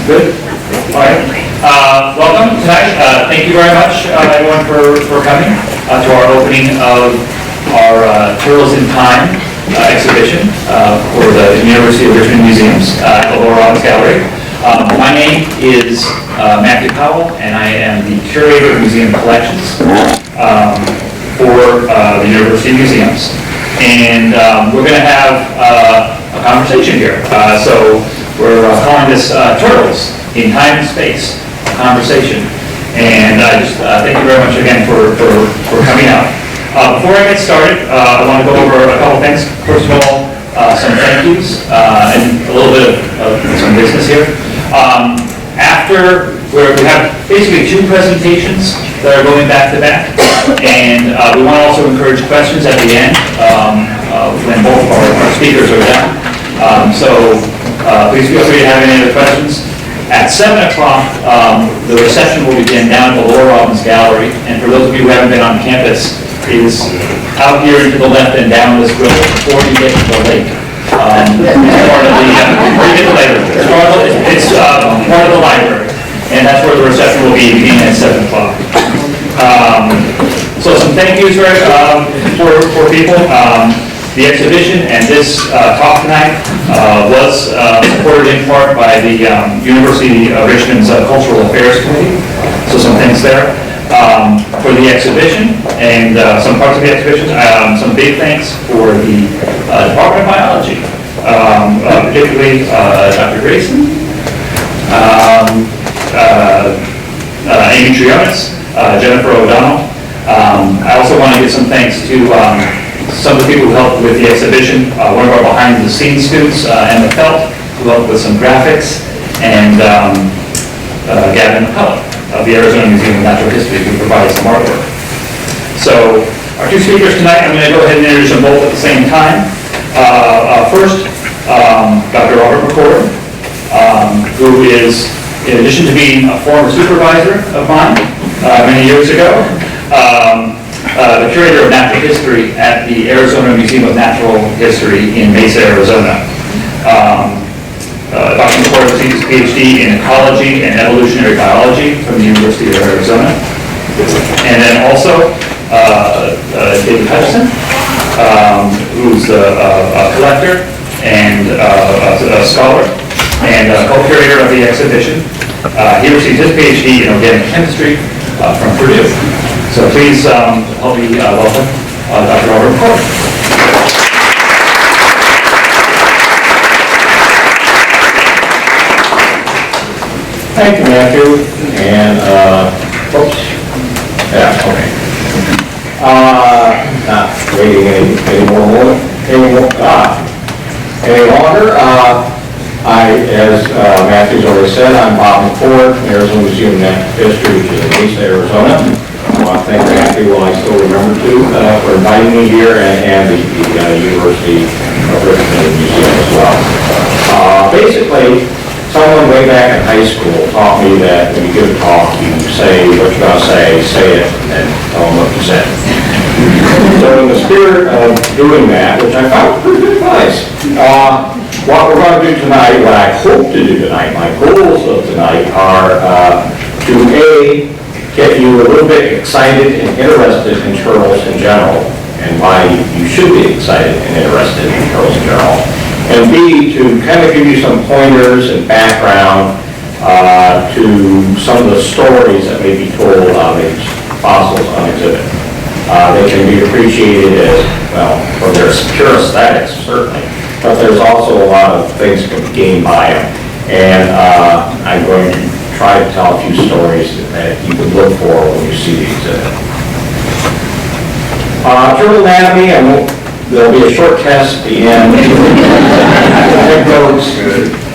Good? All right. Welcome tonight. Thank you very much, everyone, for coming to our opening of our Turtles in Time exhibition for the University of Richmond Museums at the Lower Robbins Gallery. My name is Matthew Powell, and I am the curator of museum collections for the University Museums. And we're going to have a conversation here. So we're calling this Turtles in Time and Space, a conversation. And I just thank you very much again for coming out. Before I get started, I want to go over a couple things. First of all, some thank yous and a little bit of some business here. After, we have basically two presentations that are going back to back, and we want to also encourage questions at the end when both of our speakers are done. Please feel free to have any other questions. At 7 o'clock, the reception will begin down at the Lower Robbins Gallery, and for those of you who haven't been on campus, is out here to the left and down this road before you get to the lake. It's part of the library, and that's where the reception will be beginning at 7 o'clock. So some thank yous for people. The exhibition and this talk tonight was supported in part by the University of Richmond's Cultural Affairs Committee. So some thanks there. For the exhibition and some parts of the exhibition, some big thanks for the Department of Biology, particularly Dr. Grayson, Amy Trionis, Jennifer O'Donnell. I also want to give some thanks to some of the people who helped with the exhibition. One of our behind-the-scenes students, Emma Felt, who helped with some graphics, and Gavin McCord of the Arizona Museum of Natural History, who provides some artwork. So our two speakers tonight, I'm going to go ahead and introduce them both at the same time. First, Dr. Robert McCord, who is, in addition to being a former supervisor of mine many years ago, the curator of natural history at the Arizona Museum of Natural History in Mesa, Arizona. Dr. McCord received his PhD in ecology and evolutionary biology from the University of Arizona. And then also David Hutchison, who's a collector and a scholar and co-curator of the exhibition. He received his PhD in organic chemistry from Purdue. So please help me welcome Dr. Robert McCord. Thank you, Matthew. And, oops. Yeah, okay. Not waiting any longer. As Matthew's already said, I'm Bob McCord from Arizona Museum of Natural History, which is in Mesa, Arizona. I want to thank Matthew, who I still remember too, for inviting me here, and the University of Richmond Museum as well. Basically, someone way back in high school taught me that when you give a talk, you say what you're going to say it, and tell them what you said. So in the spirit of doing that, which I found pretty good advice, what we're going to do tonight, what I hope to do tonight, my goals of tonight are to A, get you a little bit excited and interested in turtles in general, and why you should be excited and interested in turtles in general. And B, to kind of give you some pointers and background to some of the stories that may be told on these fossils on exhibit. They can be appreciated as, well, for their pure aesthetics, certainly, but there's also a lot of things that can be gained by them. And I'm going to try to tell a few stories that you can look for when you see the exhibit. Turtle anatomy, there'll be a short test at the end.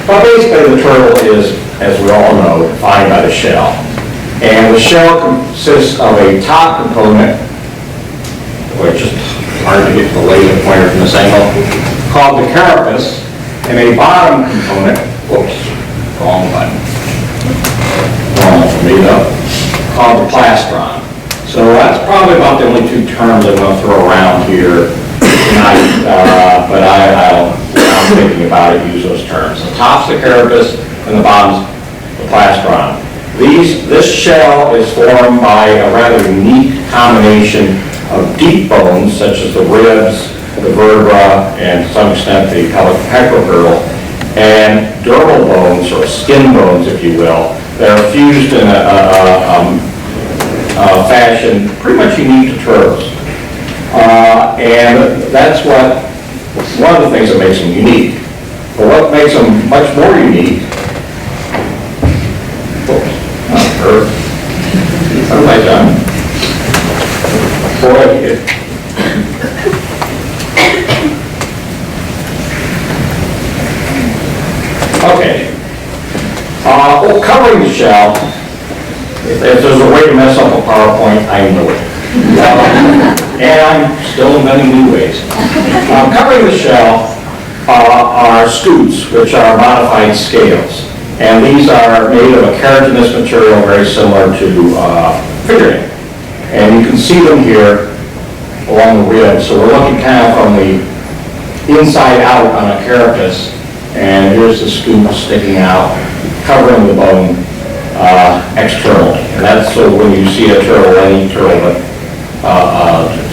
But basically the turtle is, as we all know, defined by the shell. And the shell consists of a top component, which is hard to get the laser pointer from this angle, called the carapace, and a bottom component, whoops, wrong button, normal for me though, called the plastron. So that's probably about the only two terms I'm going to throw around here tonight, but I'm thinking about it, use those terms. The top's the carapace and the bottom's plastron. This shell is formed by a rather unique combination of deep bones, such as the ribs, the vertebra, and to some extent the pectoral girdle, and dermal bones, or skin bones, if you will, that are fused in a fashion pretty much unique to turtles. And that's one of the things that makes them unique. But what makes them much more unique, what have I done? Boy, okay. Well, covering the shell, if there's a way to mess up a PowerPoint, I know it. And I'm still inventing new ways. Covering the shell are scutes, which are modified scales. And these are made of a keratinous material very similar to figuring. And you can see them here along the rib. So we're looking kind of from the inside out on a carapace. And here's the scoop sticking out, covering the bone externally. And that's so when you see a turtle, any turtle, but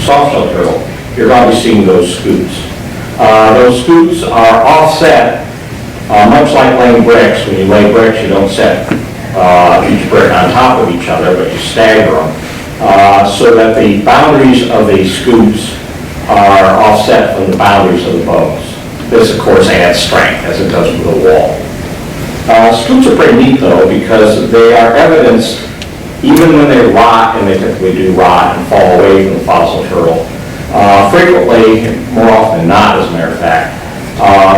soft-shell turtle, you're going to be seeing those scutes. Those scutes are offset, much like laying bricks. When you lay bricks, you don't set each brick on top of each other, but you stagger them, so that the boundaries of the scutes are offset from the boundaries of the bones. This, of course, adds strength, as it does with a wall. Scutes are pretty neat, though, because they are evidenced, even when they rot, and they typically do rot and fall away from the fossil turtle, frequently, more often than not, as a matter of fact,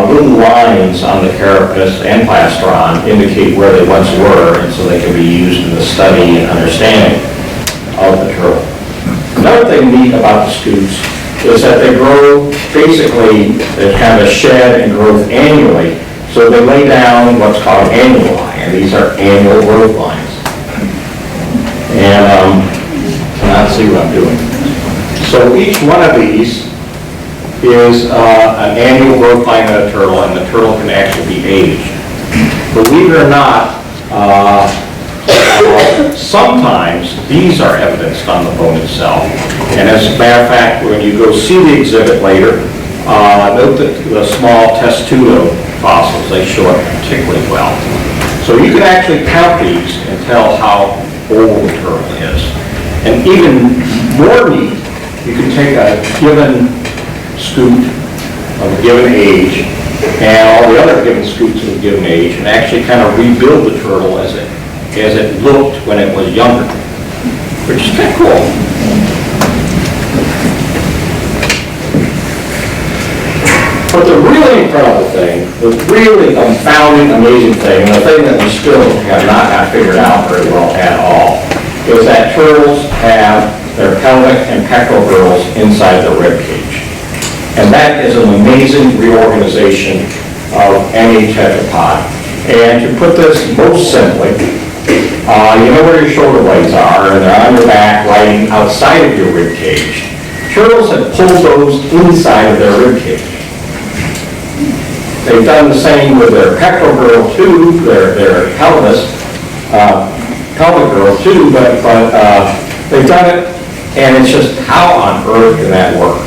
little lines on the carapace and plastron indicate where they once were, and so they can be used in the study and understanding of the turtle. Another thing neat about the scutes is that they grow, basically, there's kind of a shed and growth annually, so they lay down what's called annuli, and these are annual growth lines. And let's see what I'm doing. So each one of these is an annual growth line of a turtle, and the turtle can actually be aged. Believe it or not, sometimes these are evidenced on the bone itself. And as a matter of fact, when you go see the exhibit later, note that the small testudo fossils, they show up particularly well. So you can actually count these and tell how old the turtle is. And even more neat, you can take a given scoot of a given age and all the other given scoots of a given age and actually kind of rebuild the turtle as it looked when it was younger, which is kind of cool. But the really incredible thing, the really confounding, amazing thing, and the thing that we still have not got figured out very well at all, is that turtles have their pelvic and pectoral girdles inside the rib cage. And that is an amazing reorganization of any tetrapod. And to put this most simply, you know where your shoulder blades are, and they're on your back, lying outside of your rib cage. Turtles have pulled those inside of their rib cage. They've done the same with their pectoral girdle too, their pelvis, pelvic girdle too, but they've done it, and it's just how on earth can that work?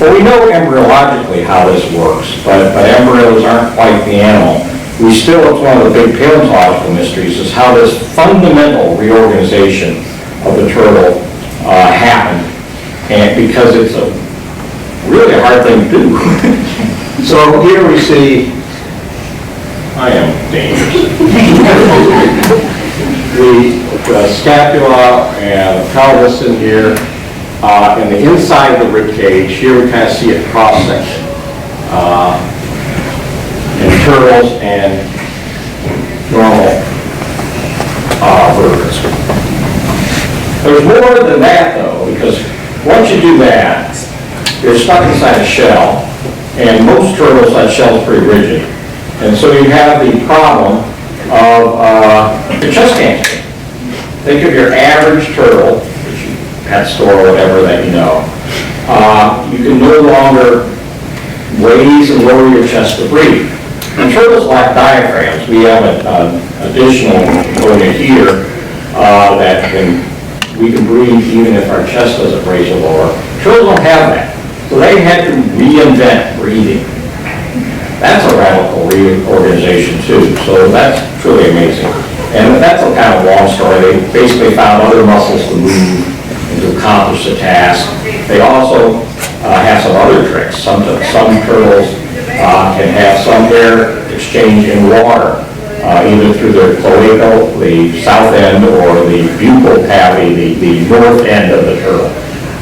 Well, we know embryologically how this works, but embryos aren't quite the animal. It's one of the big paleontological mysteries is how this fundamental reorganization of the turtle happened, and because it's a really hard thing to do. So here we see, I am dangerous, the scapula and the pelvis in here, and the inside of the rib cage. Here we kind of see a cross section in turtles and normal vertebrates. There's more than that though, because once you do that, you're stuck inside a shell. And most turtles, that shell is pretty rigid. And so you have the problem of your chest cancer. Think of your average turtle, which you pet store or whatever that you know. You can no longer raise and lower your chest to breathe. And turtles lack diaphragms. We have an additional component here that we can breathe even if our chest doesn't raise or lower. Turtles don't have that. So they had to reinvent breathing. That's a radical reorganization too. So that's truly amazing. And that's a kind of long story. They basically found other muscles to move and to accomplish the task. They also have some other tricks. Some turtles can have some air exchange in water, either through their cloacal, the south end, or the buccal cavity, the north end of the turtle,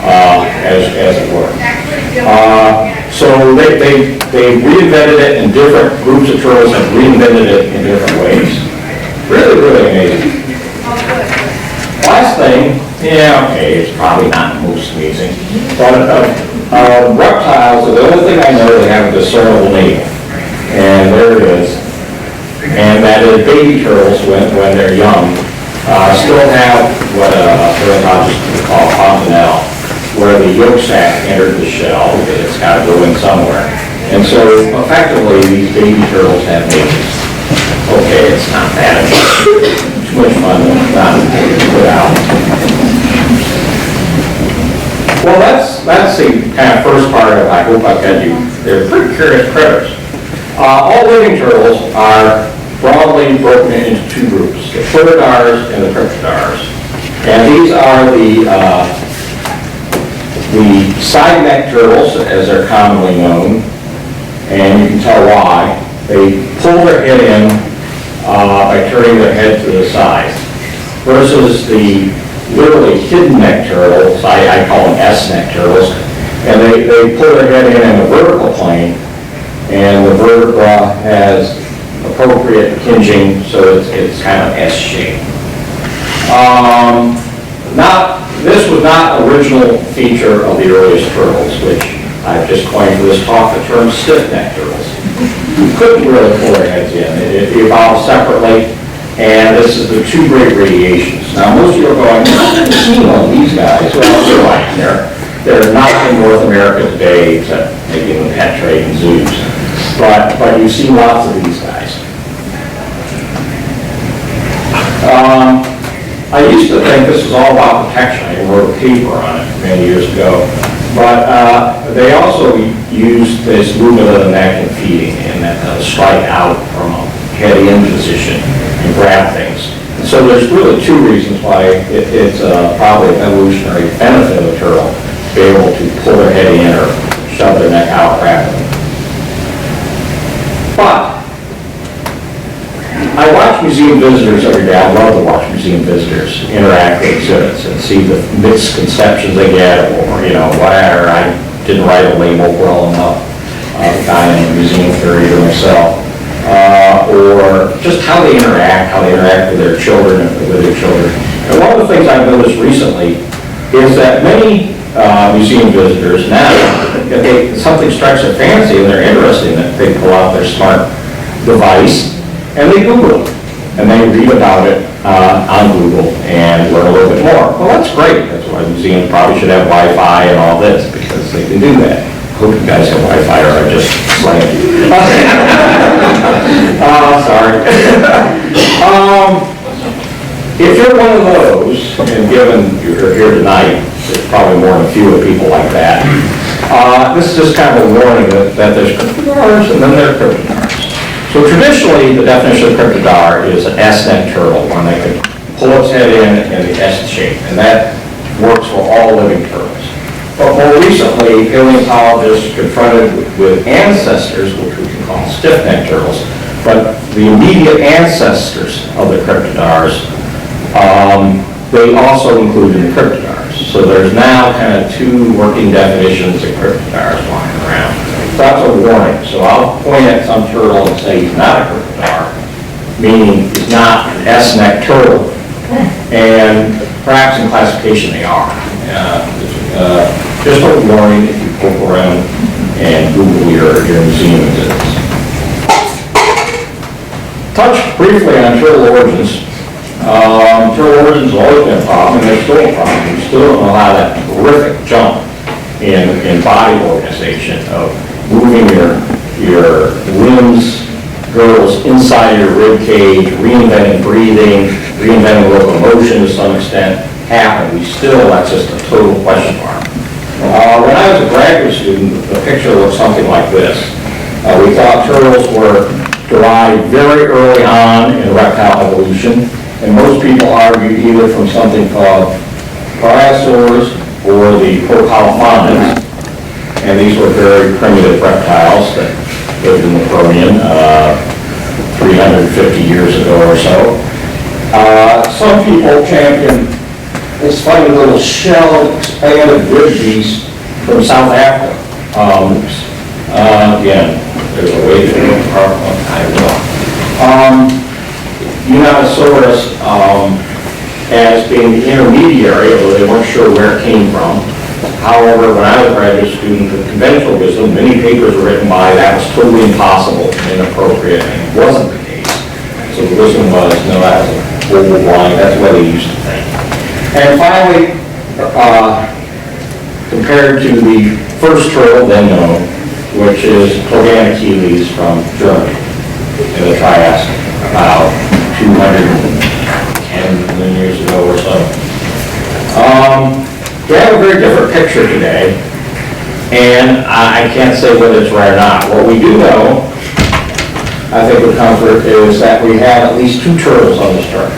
as it were. So they reinvented it, and different groups of turtles have reinvented it in different ways. Really, really amazing. Last thing, okay, it's probably not most amazing, but reptiles are the only thing I know that have a discernible navel. And there it is. And that is baby turtles, when they're young, still have what a paleontologist would call fontanelle, where the yolk sac entered the shell because it's got to go in somewhere. And so effectively, these baby turtles have navels. Okay, it's not that too much fun to put out. Well, that's the kind of first part of it. I hope I've got you. They're pretty curious critters. All living turtles are broadly broken into two groups, the pleurodars and the cryptodars. And these are the side neck turtles, as they're commonly known, and you can tell why. They pull their head in by turning their head to the side, versus the literally hidden neck turtles, I call them S-neck turtles, and they pull their head in a vertical plane, and the vertebra has appropriate hinging, so it's kind of S-shaped. This was not an original feature of the earliest turtles, which I've just coined for this talk, the term stiff-neck turtles. You couldn't really pull their heads in. It evolved separately, and this is the two great radiations. Now, most of you are going, I've seen one of these guys. Well, they're right there. They're not in North America today, except maybe in the pet trade and zoos. But you see lots of these guys. I used to think this was all about protection. I wrote a paper on it many years ago. But they also use this movement of the neck in feeding, and that strike out from a head-in position and grab things. And so there's really two reasons why it's probably an evolutionary benefit of a turtle to be able to pull their head in or shove their neck out rapidly. But I watch museum visitors every day. I love to watch museum visitors interact with exhibits and see the misconceptions they get, or, whatever. I didn't write a label well enough, the guy in the museum curator myself, or just how they interact with their children and with their children. And one of the things I've noticed recently is that many museum visitors now, if something strikes their fancy and they're interested in it, they pull out their smart device and they Google it, and they read about it on Google and learn a little bit more. Well, that's great. That's why museums probably should have Wi-Fi and all this, because they can do that. Hope you guys have Wi-Fi, or I just slammed you. Sorry. If you're one of those, and given you're here tonight, there's probably more than a few people like that, this is just kind of a warning that there's cryptodars and then there are cryptodars. So traditionally, the definition of cryptodar is an S-neck turtle, one that can pull its head in the S shape, and that works for all living turtles. But more recently, paleontologists confronted with ancestors, which we can call stiff-necked turtles, but the immediate ancestors of the cryptodars, they also include in the cryptodars. So there's now kind of two working definitions of cryptodars lying around. So that's a warning. So I'll point at some turtle and say he's not a cryptodar, meaning he's not an S-neck turtle. And perhaps in classification they are. Just a warning if you poke around and Google your museum exhibits. Touch briefly on turtle origins. Turtle origins have always been a problem, and they're still a problem. We still don't know how that horrific jump in body organization of moving your limbs girdles inside your rib cage, reinventing breathing, reinventing locomotion to some extent, happened. That's just a total question mark. When I was a graduate student, the picture looked something like this. We thought turtles were derived very early on in reptile evolution, and most people argued either from something called pliosaurs or the procolophonads, and these were very primitive reptiles that lived in the Permian 350 years ago or so. Some people championed this funny little shell expanded rib beast from South Africa. Again, there's a way to do it. I will. Unitosaurus as being the intermediary, although they weren't sure where it came from. However, when I was a graduate student, the conventional wisdom, many papers were written by that was totally impossible and inappropriate, and it wasn't the case. So the wisdom was, no, that was a full blind, that's the way they used to think. And finally, compared to the first turtle then known, which is Proganachilles from Germany in the Triassic, about 210 million years ago or so. We have a very different picture today, and I can't say whether it's right or not. What we do know, I think with comfort, is that we have at least two turtles on this chart.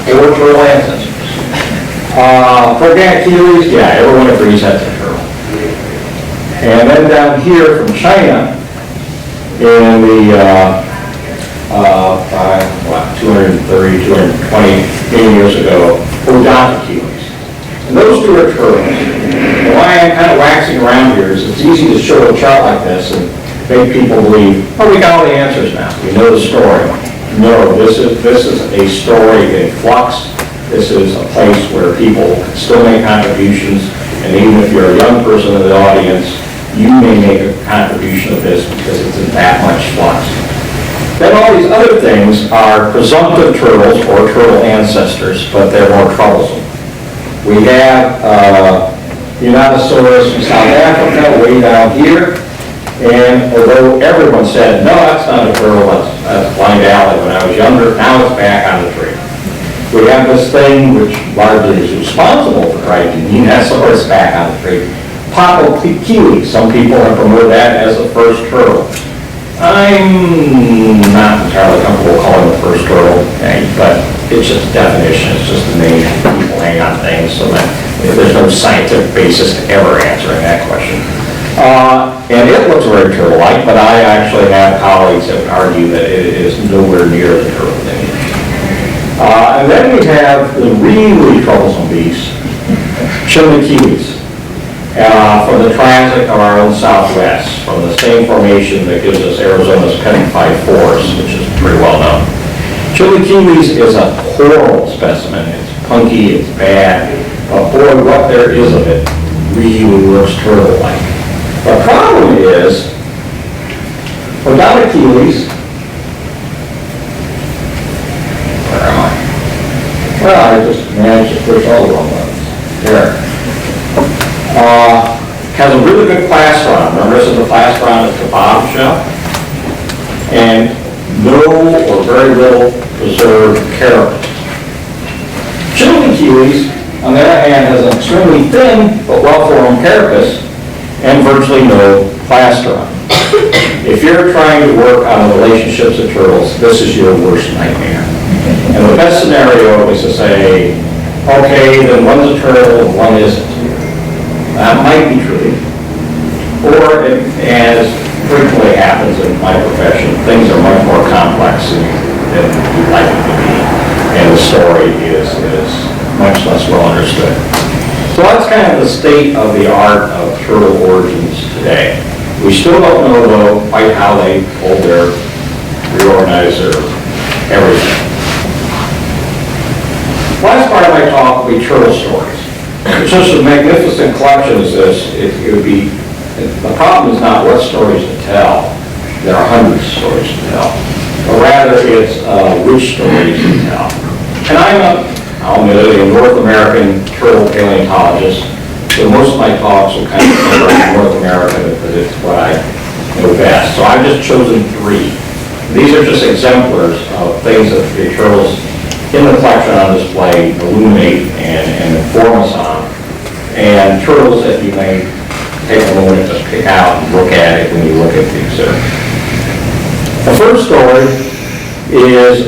They were turtle ancestors. Proganachilles, yeah, everyone agrees that's a turtle. And then down here from China, in the 230, 220 million years ago, Odontochelys. And those two are turtles. And why I'm kind of waxing around here is it's easy to show a chart like this and make people believe, oh, we got all the answers now. We know the story. No, this is a story in flux. This is a place where people can still make contributions, and even if you're a young person in the audience, you may make a contribution of this because it's in that much flux. Then all these other things are presumptive turtles or turtle ancestors, but they're more troublesome. We have Unitosaurus from South Africa way down here, and although everyone said, no, that's not a turtle, that's Blind Alley when I was younger, now it's back on the tree. We have this thing which largely is responsible for striking Unitosaurus back on the tree. Popocheles, some people have promoted that as the first turtle. I'm not entirely comfortable calling the first turtle, but it's just a definition, it's just a name people hang on things, so that there's no scientific basis to ever answering that question. And it looks very turtle-like, but I actually have colleagues that would argue that it is nowhere near the turtle thing. And then we have the really troublesome beast, Chilaquiles. From the Triassic of our own southwest, from the same formation that gives us Arizona's petrified forest, which is pretty well known. Chilaquiles is a horrible specimen. It's punky, it's bad, but boy, what there is of it really looks turtle-like. The problem is, Odontochelys, where am I? Well, I just managed to push all the wrong buttons. There. Has a really good plastron. Remember, this is the plastron at the bottom shelf. And no or very little preserved carapace. Chilaquiles, on the other hand, has an extremely thin but well-formed carapace and virtually no plastron. If you're trying to work on the relationships of turtles, this is your worst nightmare. And the best scenario is to say, okay, then one's a turtle and one isn't. That might be true. Or, as frequently happens in my profession, things are much more complex than you'd like it to be. And the story is much less well understood. So that's kind of the state of the art of turtle origins today. We still don't know, though, quite how they pulled their, reorganized their everything. Last part of my talk will be turtle stories. It's such a magnificent collection as this, it would be, the problem is not what stories to tell. There are hundreds of stories to tell. But rather it's which stories to tell. And I'll admit it, a North American turtle paleontologist, so most of my talks will kind of cover North America because it's what I know best. So I've just chosen three. These are just exemplars of things that the turtles in the collection on display illuminate and inform us on, and turtles that you may take a moment to pick out and look at it when you look at the exhibit. The first story is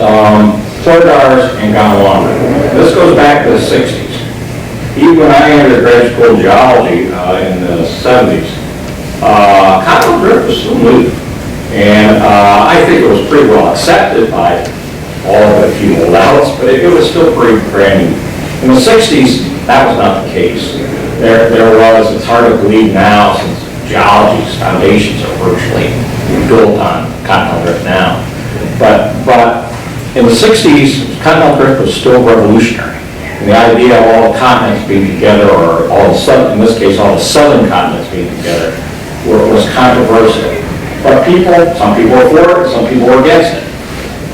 Floridars and Gondwana. This goes back to the 60s. Even when I entered grad school in geology in the 70s, cottonmouth drift was still new. And I think it was pretty well accepted by all of the few holdouts, but it was still pretty brand new. In the 60s, that was not the case. There was, it's hard to believe now, since geology's foundations are virtually built on cottonmouth drift now. But in the 60s, cottonmouth drift was still revolutionary. And the idea of all the continents being together, or all the in this case, all the southern continents being together, was controversial. But some people were for it, some people were against it.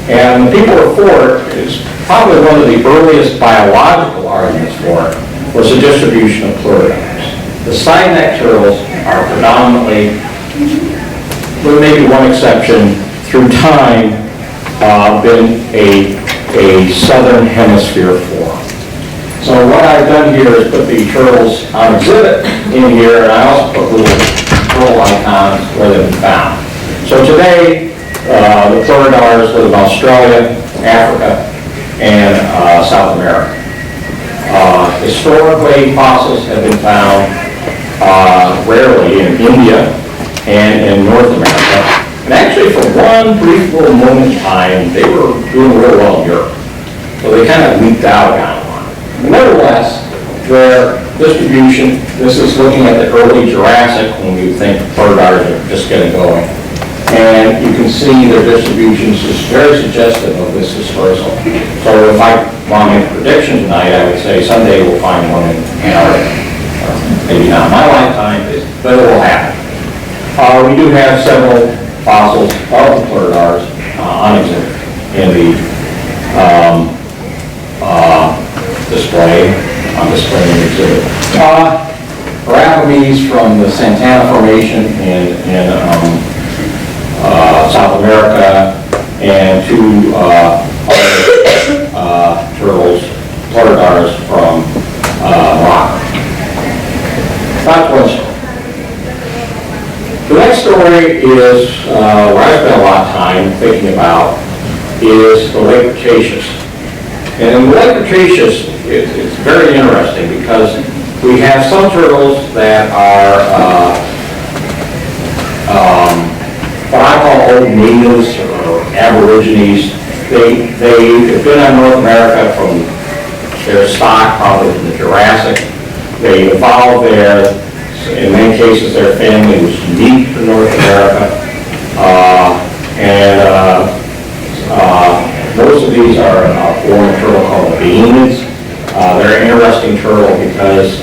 And the people who were for it is probably one of the earliest biological arguments for it, was the distribution of pleurodires. The side neck turtles are predominantly, with maybe one exception, through time, been a southern hemisphere form. So what I've done here is put the turtles on exhibit in here, and I also put little turtle icons where they've been found. So today, the pleurodires live in Australia, Africa, and South America. Historically, fossils have been found rarely in India and in North America. And actually, for one brief little moment in time, they were doing real well in Europe. So they kind of leaked out on one. Nevertheless, their distribution, this is looking at the early Jurassic when you think pleurodires are just getting going. And you can see their distribution is very suggestive of this historical. So if I want to make a prediction tonight, I would say someday we'll find one in Antarctica. Maybe not in my lifetime, but it will happen. We do have several fossils of the pleurodires on exhibit in the display in the exhibit. Arapames from the Santana Formation in South America, and two other turtles, pleurodires from Morocco. That's one story. The next story is where I spent a lot of time thinking about is the late Cretaceous. And in the late Cretaceous, it's very interesting because we have some turtles that are what I call old natives or aborigines. They've been on North America from their stock, probably from the Jurassic. They evolved there. In many cases, their family was unique to North America. Most of these are a form of turtle called the beanids. They're an interesting turtle because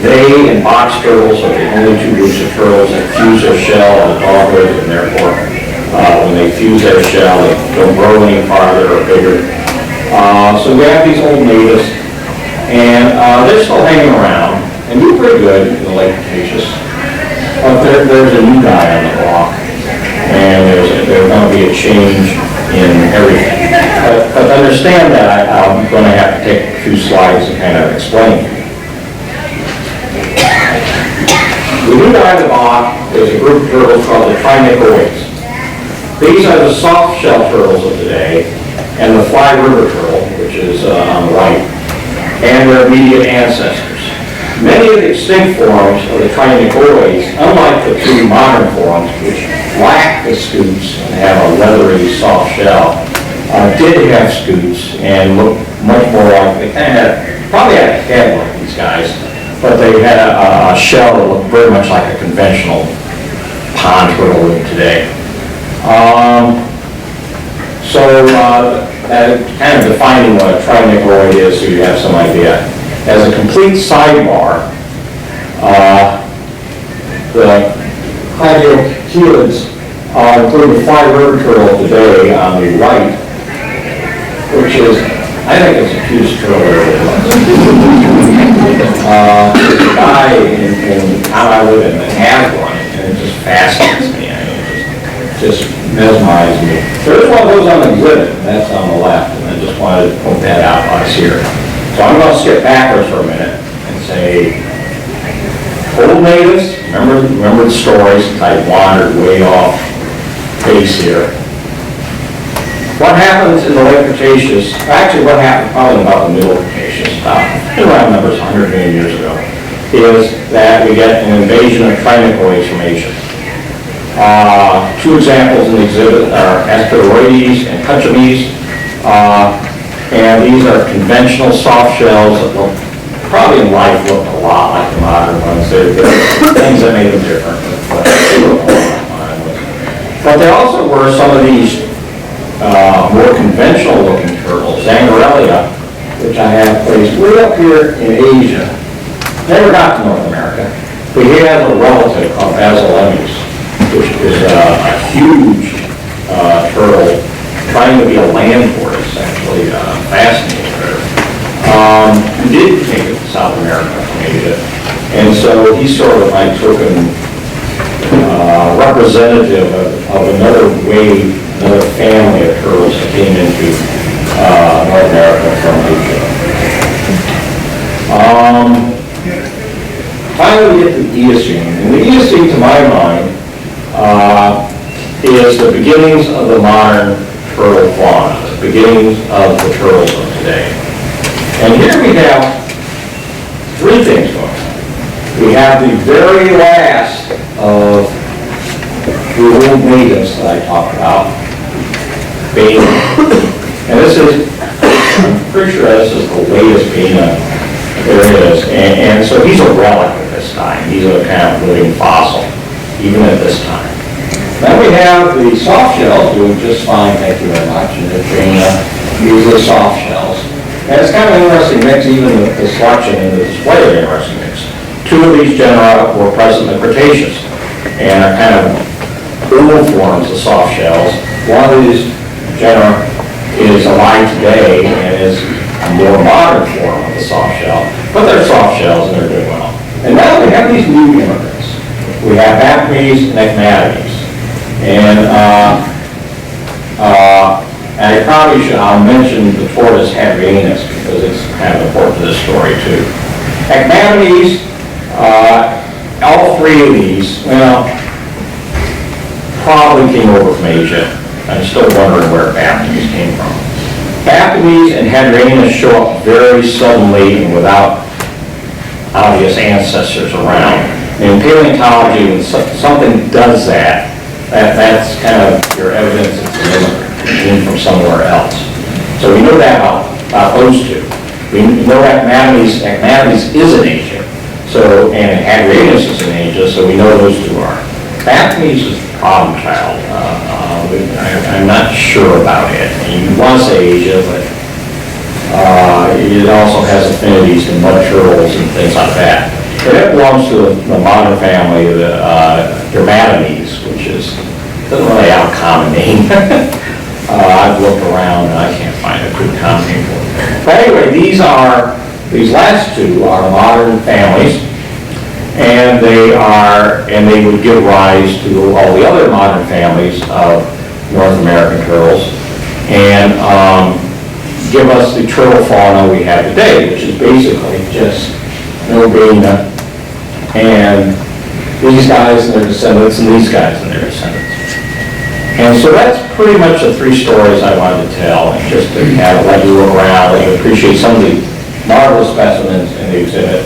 they and box turtles are the only two groups of turtles that fuse their shell on dogwood, and therefore, when they fuse their shell, they don't grow any farther or bigger. So we have these old natives, and they're still hanging around, and do pretty good in the late Cretaceous. But there's a new guy on the block, and there's going to be a change in everything. But to understand that, I'm going to have to take a few slides to kind of explain it. The new guy on the block is a group of turtles called the trinechoids. These are the soft shell turtles of today, and the fly river turtle, which is on the right, and their immediate ancestors. Many of the extinct forms of the trinechoids, unlike the two modern forms, which lack the scutes and have a leathery soft shell, did have scutes and look much more like, they kind of probably had a head like these guys, but they had a shell that looked very much like a conventional pond turtle would today. Kind of defining what a trinechoid is, so you have some idea. As a complete sidebar, the plagiochelys include the fly river turtle today on the right, which is, I think it's the cutest turtle there was. There's a guy in town I live in that has one, and it just fascinates me. I mean, just mesmerized me. There is one of those on the exhibit, and that's on the left, and I just wanted to point that out while I was here. So I'm going to skip backwards for a minute and say, old natives, remember the stories, since I wandered way off base here. What happens in the late Cretaceous, actually what happened probably about the middle Cretaceous, around numbers 100 million years ago, is that we get an invasion of trinechoids from Asia. Two examples in the exhibit are Asteroides and Hutchison, and these are conventional soft shells that look, probably in life look a lot like the modern ones. They're things that made them different, but they look a lot like modern ones. But there also were some of these more conventional looking turtles, Zangarellia, which I have placed way up here in Asia. Never got to North America, but he has a relative called Basilemes, which is a huge turtle trying to be a land tortoise, actually, fascinating critter. He did take it to South America from Asia, and so he's sort of like token representative of another wave, another family of turtles that came into North America from Asia. Finally, we get to the Eocene. And the Eocene, to my mind, is the beginnings of the modern turtle fauna, the beginnings of the turtles of today. And here we have three things going on. We have the very last of the old natives that I talked about, Beta. And this is, I'm pretty sure this is the latest Beta there is. And so he's a relic at this time. He's a kind of living fossil, even at this time. Then we have the soft shells doing just fine, thank you very much, and they're usually soft shells. And it's kind of an interesting mix, even the selection and the display of interesting mix. Two of these genera were present in the Cretaceous and are kind of old forms of soft shells. One of these genera is alive today and is a more modern form of the soft shell, but they're soft shells and they're doing well. And now we have these new immigrants. We have Apmes and Ecmatides. And I probably should, I'll mention the tortoise Hadrianus because it's kind of important to this story too. Ecmatides, all three of these, well, probably came over from Asia. I'm still wondering where Apmes came from. Apmes and Hadrianus show up very suddenly and without obvious ancestors around. In paleontology, when something does that, that's kind of your evidence it's an immigrant, it came from somewhere else. So we know that about those two. We know that Ecmatides is in Asia, so, and Hadrianus is in Asia, so we know those two are. Apmes is the problem child. I'm not sure about it. You want to say Asia, but it also has affinities to mud turtles and things like that. But it belongs to the modern family, the Dermatomes, which doesn't really have a common name. I've looked around and I can't find a good common name for it. But anyway, these last two are modern families, and they would give rise to all the other modern families of North American turtles, and give us the turtle fauna we have today, which is basically just Beta and these guys and their descendants and these guys and their descendants. And so that's pretty much the three stories I wanted to tell, and just to kind of let you look around, let you appreciate some of the marvelous specimens in the exhibit,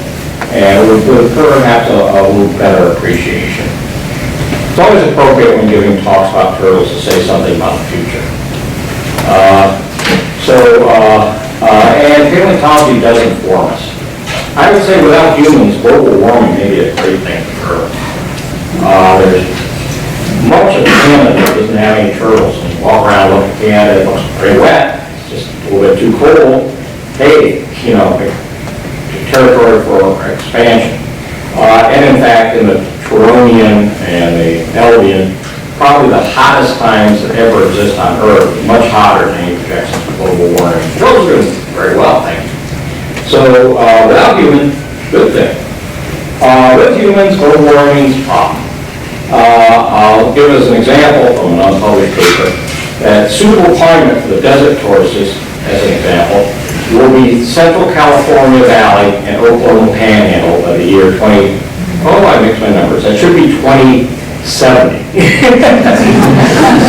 and with perhaps a little better appreciation. It's always appropriate when giving talks about turtles to say something about the future. And paleontology does inform us. I would say without humans, global warming may be a great thing for Earth. There's much of Canada that doesn't have any turtles. When you walk around looking at Canada, it looks pretty wet. It's just a little bit too cold. Hey, territory for expansion. And in fact, in the Turonian and the Eldian, probably the hottest times that ever exist on Earth, much hotter than any projections for global warming. Those are doing very well, thank you. So without humans, good thing. With humans, global warming is a problem. I'll give as an example from an unpublished paper that suitable climate for the desert tortoises, as an example, will be Central California Valley and Oklahoma Panhandle by the year I mixed my numbers. That should be 2070.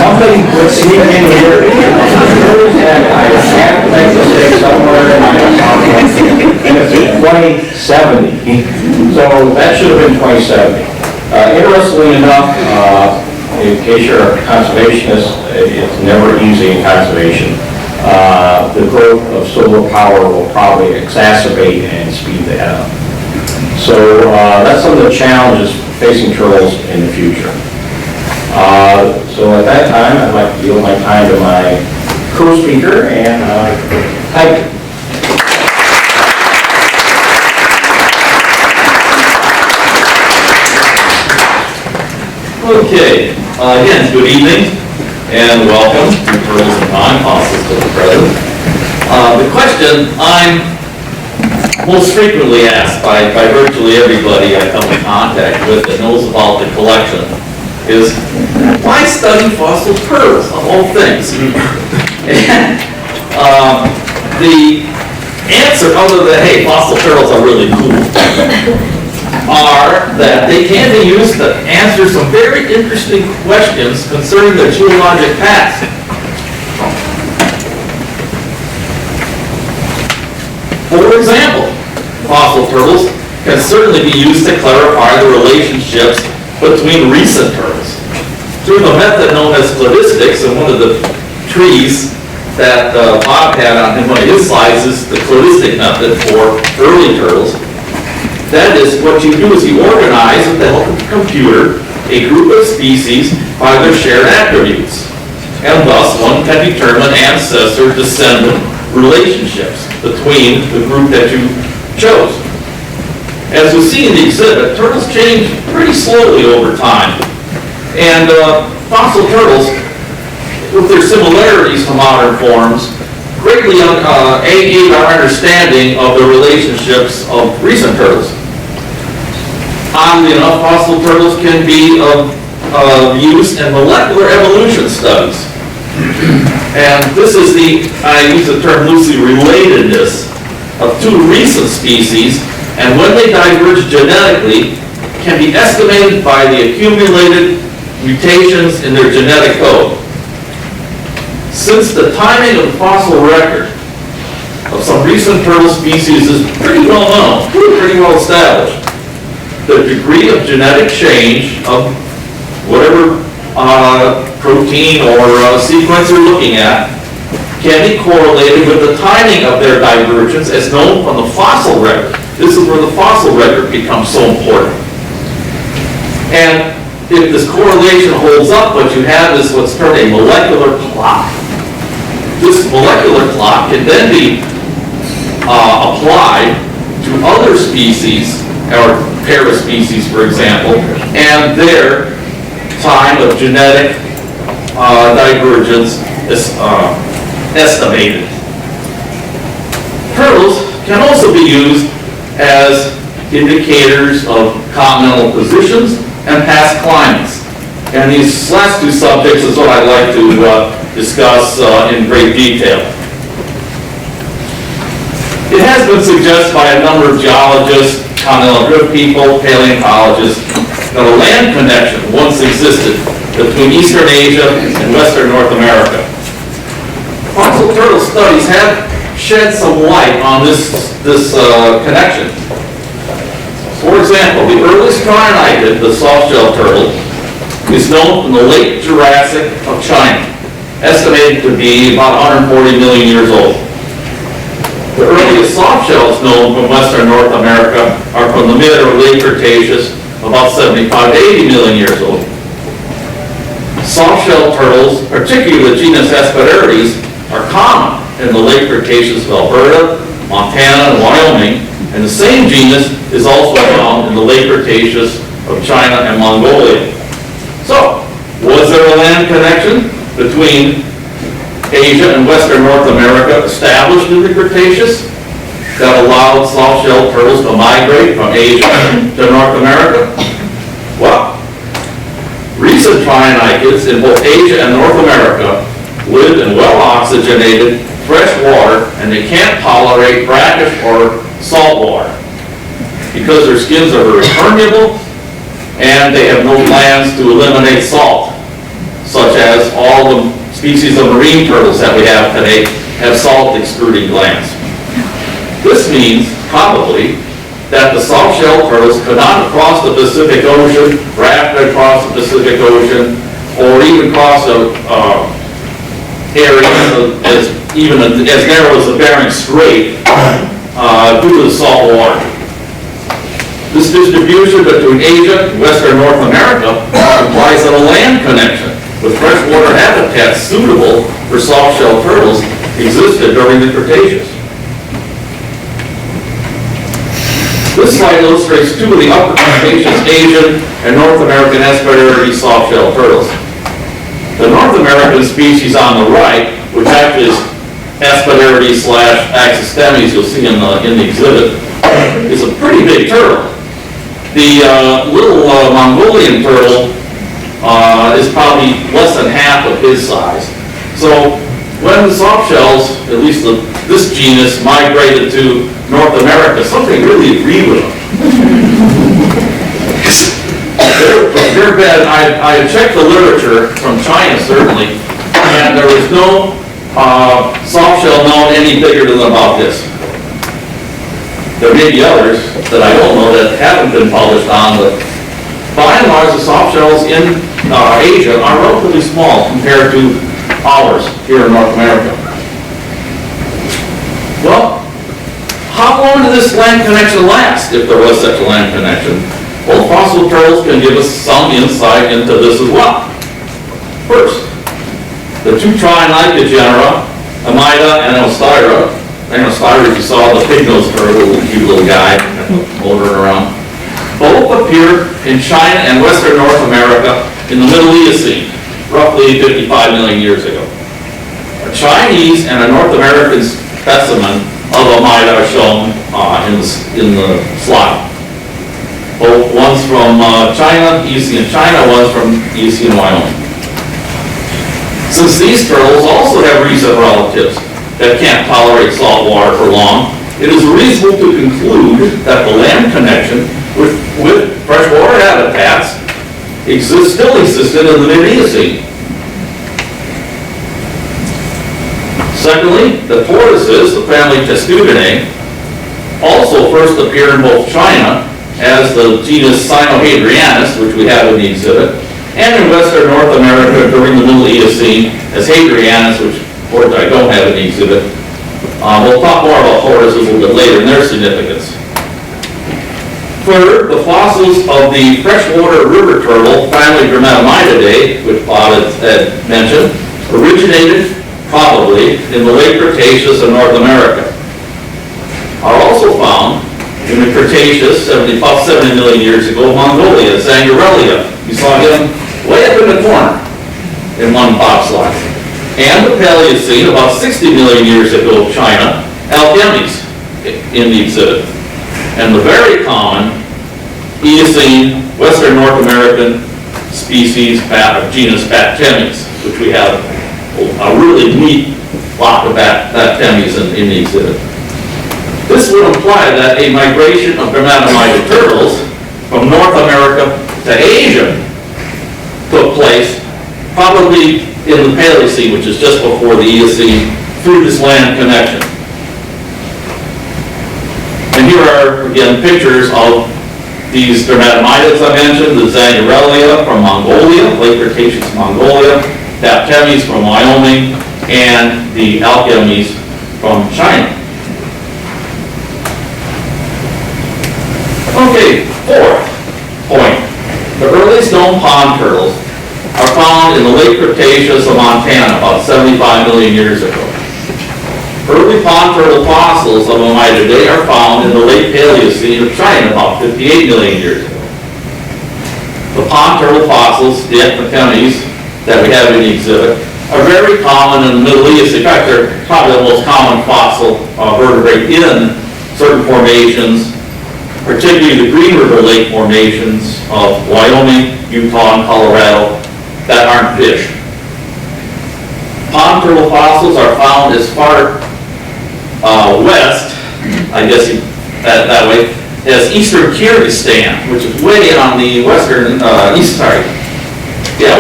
Somebody would sneak in here and I can't make a mistake somewhere in my and it's 2070. So that should have been 2070. Interestingly enough, in case you're a conservationist, it's never easy in conservation. The growth of solar power will probably exacerbate and speed that up. So that's some of the challenges facing turtles in the future. So at that time, I'd like to yield my time to my co-speaker, and thank you. Okay, again, good evening and welcome to Turtles in Time, Fossils to the Present. The question I'm most frequently asked by virtually everybody I come in contact with that knows about the collection is, why study fossil turtles of all things? And the answer, other than, hey, fossil turtles are really cool, are that they can be used to answer some very interesting questions concerning the geologic past. For example, fossil turtles can certainly be used to clarify the relationships between recent turtles. Through the method known as cladistics, and one of the trees that Bob had on one of his slides is the cladistic method for early turtles. That is, what you do is you organize with the help of the computer a group of species by their shared attributes. And thus, one can determine ancestor-descendant relationships between the group that you chose. As we see in the exhibit, turtles change pretty slowly over time. And fossil turtles, with their similarities to modern forms, greatly aid our understanding of the relationships of recent turtles. Oddly enough, fossil turtles can be of use in molecular evolution studies. And this is I use the term loosely, relatedness of two recent species, and when they diverge genetically, can be estimated by the accumulated mutations in their genetic code. Since the timing of the fossil record of some recent turtle species is pretty well known, pretty well established, the degree of genetic change of whatever protein or sequence you're looking at can be correlated with the timing of their divergence as known from the fossil record. This is where the fossil record becomes so important. And if this correlation holds up, what you have is what's termed a molecular clock. This molecular clock can then be applied to other species, or paraspecies, for example, and their time of genetic divergence is estimated. Turtles can also be used as indicators of continental positions and past climates. And these last two subjects is what I'd like to discuss in great detail. It has been suggested by a number of geologists, continental drift people, paleontologists, that a land connection once existed between Eastern Asia and Western North America. Fossil turtle studies have shed some light on this connection. For example, the earliest trionytid, the soft-shell turtle, is known from the late Jurassic of China, estimated to be about 140 million years old. The earliest soft shells known from Western North America are from the mid or late Cretaceous, about 75 to 80 million years old. Soft-shell turtles, particularly the genus Hesperides, are common in the late Cretaceous of Alberta, Montana, and Wyoming, and the same genus is also found in the late Cretaceous of China and Mongolia. So, was there a land connection between Asia and Western North America established in the Cretaceous that allowed soft-shell turtles to migrate from Asia to North America? Well, recent trionychids in both Asia and North America live in well-oxygenated fresh water, and they can't tolerate brackish or salt water because their skins are very permeable and they have no glands to eliminate salt, such as all the species of marine turtles that we have today have salt-excreting glands. This means, probably, that the soft-shell turtles could not cross the Pacific Ocean, raft across the Pacific Ocean, or even cross a area as narrow as the Bering Strait due to the salt water. This distribution between Asia and Western North America implies that a land connection with freshwater habitats suitable for soft-shell turtles existed during the Cretaceous. This slide illustrates two of the upper Cretaceous Asian and North American Asperity soft-shell turtles. The North American species on the right, which actually is Asperity / Axistemys, you'll see in the exhibit, is a pretty big turtle. The little Mongolian turtle is probably less than half of his size. So when the soft shells, at least this genus, migrated to North America, something really agreed with them. They're bad. I checked the literature from China, certainly, and there was no soft shell known any bigger than about this. There may be others that I don't know that haven't been published on, but by and large, the soft shells in Asia are relatively small compared to ours here in North America. Well, how long did this land connection last, if there was such a land connection? Well, fossil turtles can give us some insight into this as well. First, the two trionychid genera, Amida and Elstyra. If you saw the pig-nosed turtle, cute little guy motoring around, both appear in China and Western North America in the Middle Eocene, roughly 55 million years ago. A Chinese and a North American specimen of Amida are shown in the slide. Both one's from China, Eocene China, one's from Eocene Wyoming. Since these turtles also have recent relatives that can't tolerate salt water for long, it is reasonable to conclude that the land connection with freshwater habitats still existed in the mid-Eocene. Secondly, the tortoises, the family Testudinae, also first appear in both China as the genus Sinohadrianus, which we have in the exhibit, and in Western North America during the Middle Eocene as Hadrianus, which I don't have in the exhibit. We'll talk more about tortoises a little bit later and their significance. Third, the fossils of the freshwater river turtle, family Dromaeomididae, which Bob had mentioned, originated probably in the late Cretaceous in North America. Are also found in the Cretaceous, about 70 million years ago, Mongolia, Zangarellia. You saw him way up in the corner in one Bob slide. And the Paleocene, about 60 million years ago, China, Alchemes in the exhibit. And the very common Eocene, Western North American species, genus Bactemes, which we have a really neat flock of Bactemes in the exhibit. This would imply that a migration of Dromaeotomidid turtles from North America to Asia took place probably in the Paleocene, which is just before the Eocene, through this land connection. And here are, again, pictures of these Dromaeotomidids I mentioned, the Zangarellia from Mongolia, late Cretaceous Mongolia, Bactemes from Wyoming, and the Alchemes from China. Okay, fourth point. The earliest known pond turtles are found in the late Cretaceous of Montana, about 75 million years ago. Early pond turtle fossils of Ammididae are found in the late Paleocene of China, about 58 million years ago. The pond turtle fossils, the Ectotemes, that we have in the exhibit, are very common in the Middle East. In fact, they're probably the most common fossil vertebrate in certain formations, particularly the Green River Lake formations of Wyoming, Utah, and Colorado, that aren't fish. Pond turtle fossils are found as far west, I guess that way, as eastern Kyrgyzstan, which is way on the western,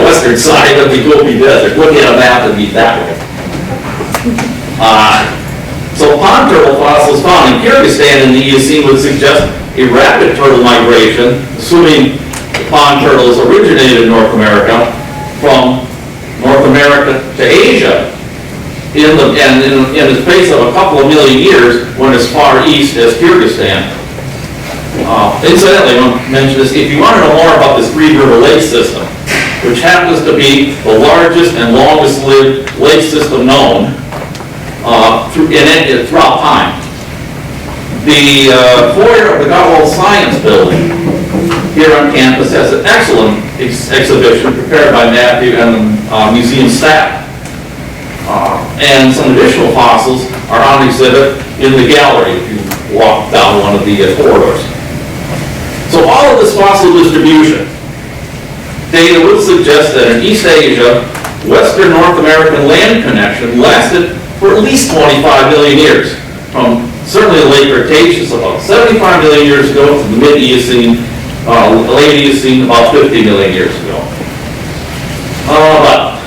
western side of the Gobi Desert. Look at a map and be that way. So pond turtle fossils found in Kyrgyzstan in the Eocene would suggest a rapid turtle migration, assuming the pond turtles originated in North America, from North America to Asia in the space of a couple of million years, went as far east as Kyrgyzstan. Incidentally, I want to mention this, if you want to know more about this Three River Lake system, which happens to be the largest and longest lived lake system known throughout time, the foyer of the Gotwald Science Building here on campus has an excellent exhibition prepared by Matthew and the museum staff. And some additional fossils are on exhibit in the gallery if you walk down one of the corridors. So all of this fossil distribution data would suggest that in East Asia, Western North American land connection lasted for at least 25 million years, from certainly the late Cretaceous about 75 million years ago to the mid-Eocene, late Eocene about 50 million years ago. But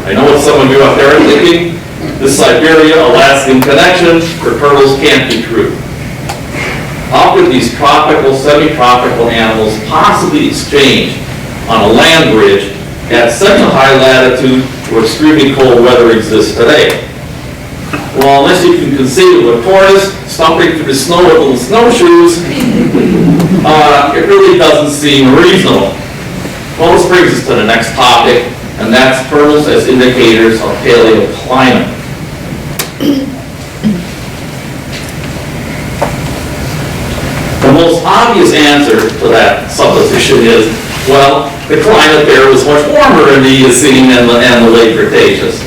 I know what some of you out there are thinking, this Siberia-Alaskan connection for turtles can't be true. How could these tropical, semi-tropical animals possibly exchange on a land bridge at such a high latitude where extremely cold weather exists today? Well, unless you can conceive of a tortoise stomping through the snow with little snowshoes, it really doesn't seem reasonable. Well, this brings us to the next topic, and that's turtles as indicators of paleoclimate. The most obvious answer to that supposition is, well, the climate there was much warmer in the Eocene and the late Cretaceous.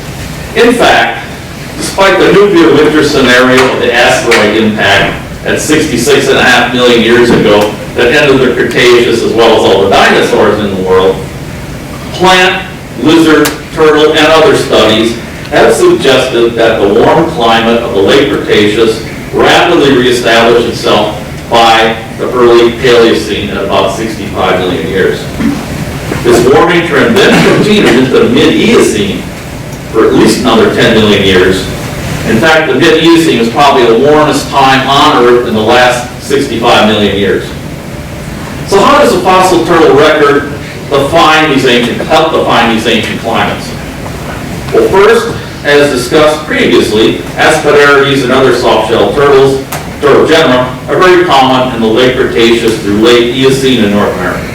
In fact, despite the nuclear winter scenario of the asteroid impact at 66.5 million years ago that ended the Cretaceous as well as all the dinosaurs in the world, plant, lizard, turtle, and other studies have suggested that the warm climate of the late Cretaceous rapidly reestablished itself by the early Paleocene at about 65 million years. This warming trend then continued into the mid-Eocene for at least another 10 million years. In fact, the mid-Eocene was probably the warmest time on Earth in the last 65 million years. So how does the fossil turtle record help define these ancient climates? Well, first, as discussed previously, aspidarides and other soft-shelled turtle genera are very common in the late Cretaceous through late Eocene in North America.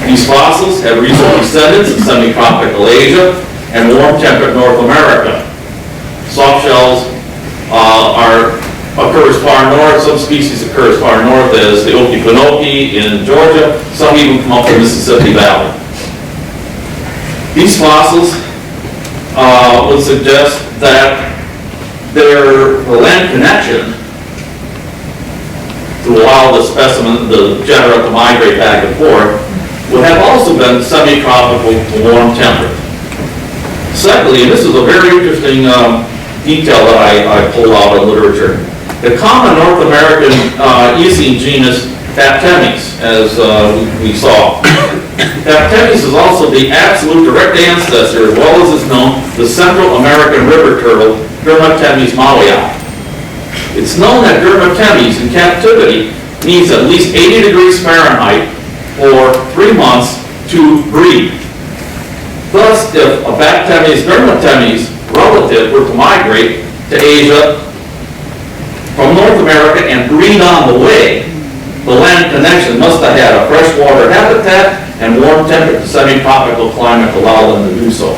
These fossils have recent descendants in semi-tropical Asia and warm-temperate North America. Soft shells occur as far north. Some species occur as far north as the Okefenokee in Georgia. Some even come up the Mississippi Valley. These fossils would suggest that the land connection to allow the specimen, the genera, to migrate back and forth would have also been semi-tropical to warm temperate. Secondly, and this is a very interesting detail that I pulled out of literature, the common North American Eocene genus Baptemes, as we saw. Baptemes is also the absolute direct ancestor, as well as is known, the Central American river turtle, Dermatemes mauii. It's known that Dermatemes in captivity needs at least 80 degrees Fahrenheit for 3 months to breed. Thus, if a Baptemes Dermatemes relative were to migrate to Asia from North America and breed on the way, the land connection must have had a freshwater habitat and warm temperate semi-tropical climate to allow them to do so.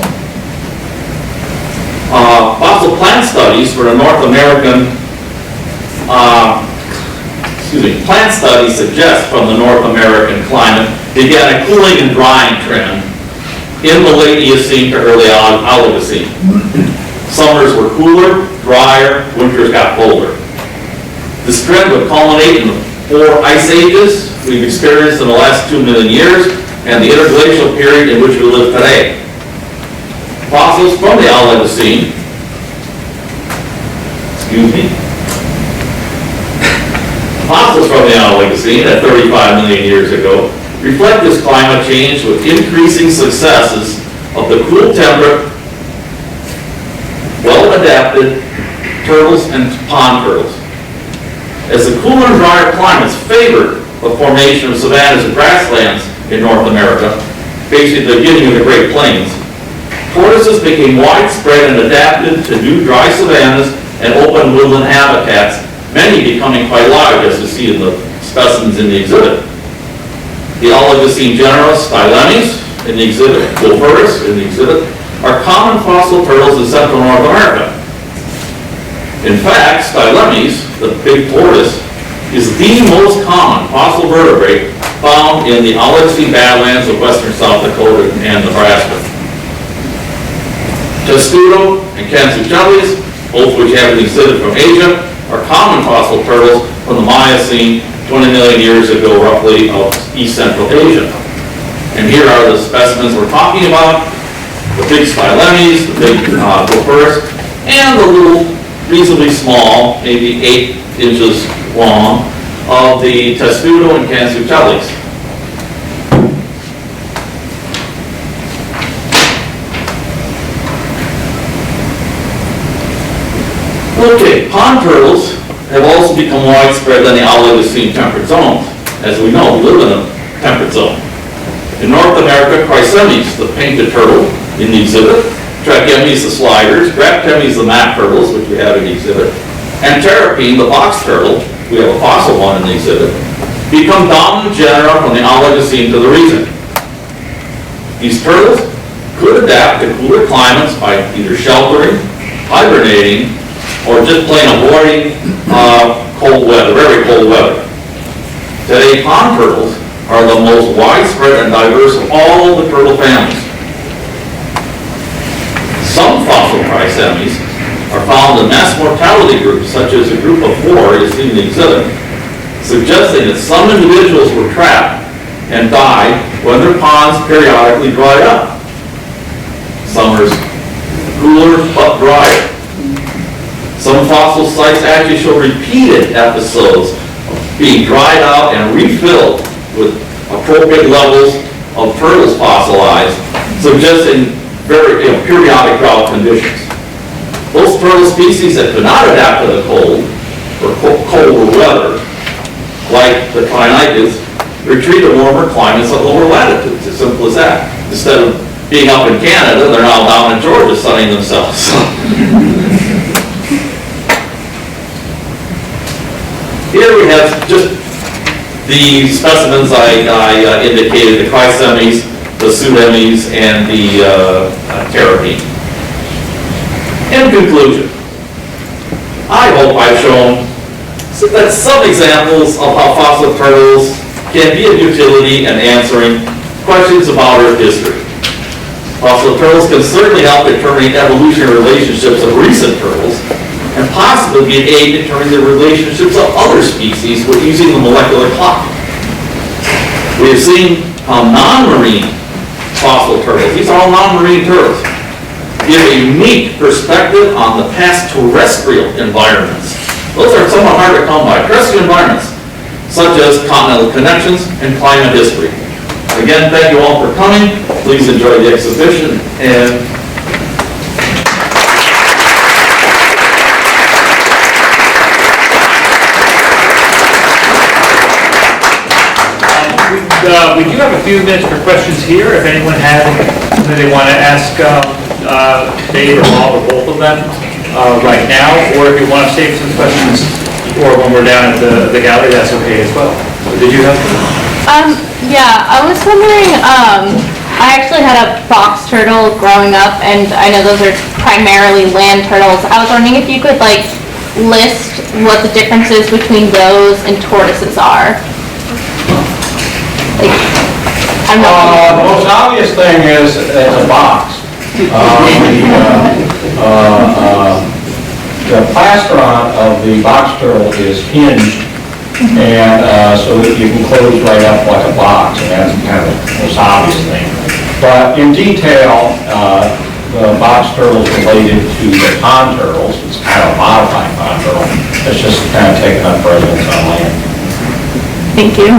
Fossil plant studies for the North American plant studies suggest from the North American climate began a cooling and drying trend in the late Eocene to early Oligocene. Summers were cooler, drier, winters got colder. This trend would culminate in the 4 ice ages we've experienced in the last 2 million years, and the interglacial period in which we live today. Fossils from the Oligocene, fossils from the Oligocene at 35 million years ago reflect this climate change with increasing successes of the cool temperate, well-adapted turtles and pond turtles. As the cooler and drier climates favored the formation of savannas and grasslands in North America, basically the beginning of the Great Plains, tortoises became widespread and adapted to new dry savannas and open woodland habitats, many becoming quite large, as you see in the specimens in the exhibit. The Oligocene genera Stylemes in the exhibit, Gopherus in the exhibit, are common fossil turtles in central North America. In fact, Stylemes, the big tortoise, is the most common fossil vertebrate found in the Oligocene badlands of western South Dakota and Nebraska. Testudo and Cansucheles, both which have been exhibited from Asia, are common fossil turtles from the Miocene 20 million years ago, roughly, of East Central Asia. And here are the specimens we're talking about: the big Stylemes, the big Gopherus, and the little, reasonably small, maybe 8 inches long, of the Testudo and Cansucheles. Okay, pond turtles have also become widespread in the Oligocene temperate zones. As we know, we live in a temperate zone. In North America, Chrysemnes, the painted turtle in the exhibit, Trachemes, the sliders, Graptemes, the mat turtles, which we have in the exhibit, and Terrapene, the box turtle, we have a fossil one in the exhibit, become dominant genera from the Oligocene to the region. These turtles could adapt to cooler climates by either sheltering, hibernating, or just plain avoiding cold weather, very cold weather. Today, pond turtles are the most widespread and diverse of all the turtle families. Some fossil Chrysemnes are found in mass mortality groups, such as a group of 4 is seen in the exhibit, suggesting that some individuals were trapped and died when their ponds periodically dried up. Summers cooler but drier. Some fossil sites actually show repeated episodes of being dried out and refilled with appropriate levels of turtles fossilized, suggesting very periodic drought conditions. Those turtle species that could not adapt to the cold or colder weather, like the Trinites, retreat to warmer climates at lower latitudes. As simple as that. Instead of being up in Canada, they're now down in Georgia sunning themselves. Here we have just the specimens I indicated, the Chrysemnes, the Pseudemes, and the Terrapene. In conclusion, I hope I've shown that some examples of how fossil turtles can be of utility in answering questions about Earth history. Fossil turtles can certainly help determine evolutionary relationships of recent turtles, and possibly be an aid in determining the relationships of other species with using the molecular clock. We have seen how non-marine fossil turtles, these are all non-marine turtles, give a unique perspective on the past terrestrial environments. Those are somewhat hard to come by. Terrestrial environments, such as continental connections and climate history. Again, thank you all for coming. Please enjoy the exhibition, and we do have a few minutes for questions here. If anyone has something they want to ask Dave or Bob or both of them right now, or if you want to save some questions or when we're down at the gallery, that's okay as well. Did you have? Yeah, I was wondering, I actually had a box turtle growing up, and I know those are primarily land turtles. I was wondering if you could list what the differences between those and tortoises are. The most obvious thing is it's a box. The plastron of the box turtle is hinged And so that you can close right up like a box, and that's kind of the most obvious thing. But in detail, the box turtle is related to the pond turtles. It's kind of a modified pond turtle. It's just kind of taking up residence on land. Thank you.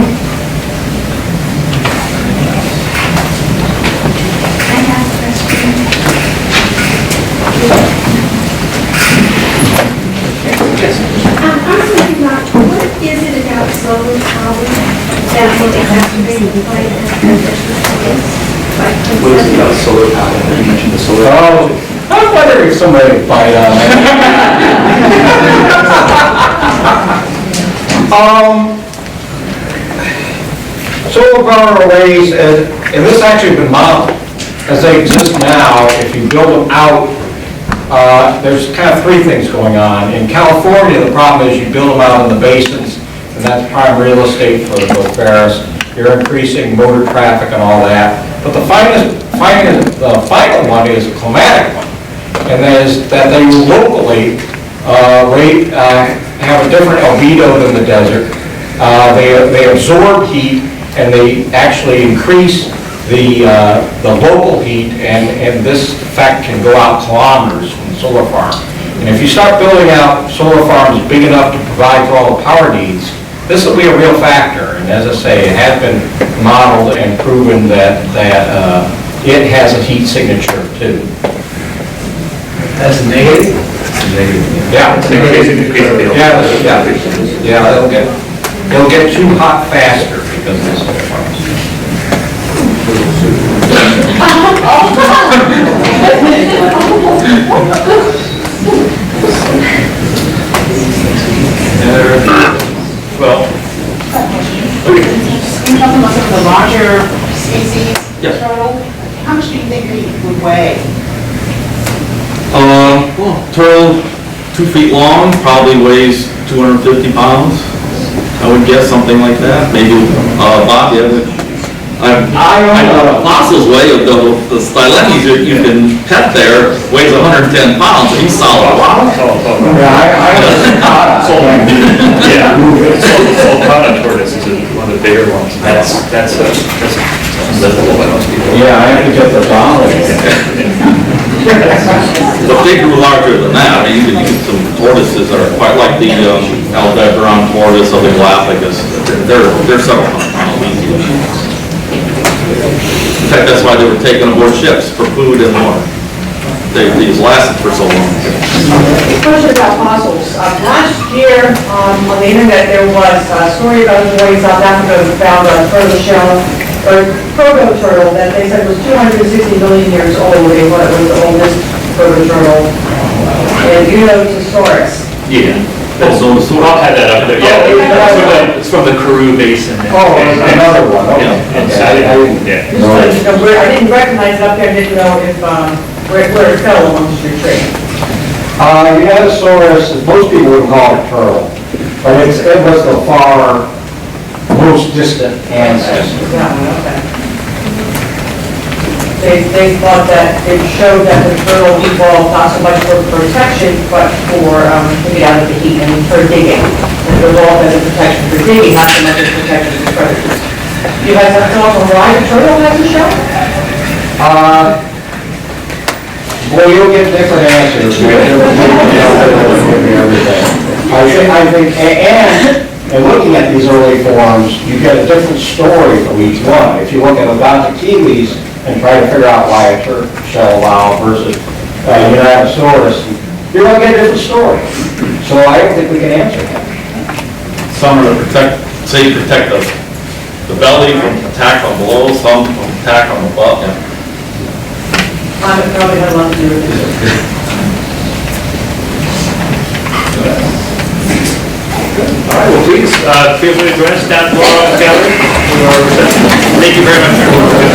I'm thinking about, what is it about solar power that will exacerbate the light and What is it about solar power? You mentioned the solar. Oh, I wonder if somebody would bite on that. Solar power arrays, and this actually been modeled, as they exist now, if you build them out, there's kind of three things going on. In California, the problem is you build them out in the basins, and that's prime real estate for Ferris. You're increasing motor traffic and all that. But the final one is a climatic one, and that is that they locally have a different albedo than the desert. They absorb heat, and they actually increase the local heat, and this effect can go out kilometers from the solar farm. And if you start building out solar farms big enough to provide for all the power needs, this will be a real factor. And as I say, it has been modeled and proven that it has a heat signature too. That's negative? Yeah. Yeah, it'll get too hot faster because of this solar farms. Well, You're talking about some of the larger species of Yes. turtle. How much do you think they would weigh? Well, turtle, 2 feet long, probably weighs 250 pounds. I would guess something like that, maybe, Bob, you have I know Apostle's way of the Styletes you can pet there weighs 110 pounds, and he's solid. yeah, Sulcata tortoise is one of the bigger ones. That's unlivable by most people. Yeah, I have to get the bomb. But they grew larger than that. I mean, you can use some tortoises that are quite like the Aldebaran tortoise or the Galapagos. They're several hundred pounds easy. In fact, that's why they were taken aboard ships for food and water. These lasted for so long. A question about fossils. Last year, on the internet, there was a story about a boy in South Africa who found a turtle shell, or proto turtle, that they said was 260 million years old. They thought it was the oldest proto turtle. And Unitosaurus. Yeah. I'll have that up there. Yeah, it's from the Karoo Basin. Oh, another one, okay. Yeah. I didn't recognize it up there, didn't know if, where it fell amongst your tree. Unitosaurus, most people would call it turtle, but it was the far most distant ancestor. Yeah, okay. They thought that it showed that the turtle evolved not so much for protection, but for, to get out of the heat and for digging. It evolved as a protection for digging, not so much as protection for predators. You guys have thoughts on why the turtle has a shell? Well, you'll get different answers. I think, and looking at these early forms, you get a different story from each one. If you look at about the kiwis and try to figure out why a turtle shell evolved versus Unitosaurus, you're going to get a different story. So I don't think we can answer that. Some are to protect the belly from attack from below, some from attack from above. Yeah. It probably had a lot to do with it. All right, well, please, feel free to join us down below in the gallery for our reception. Thank you very much, everyone.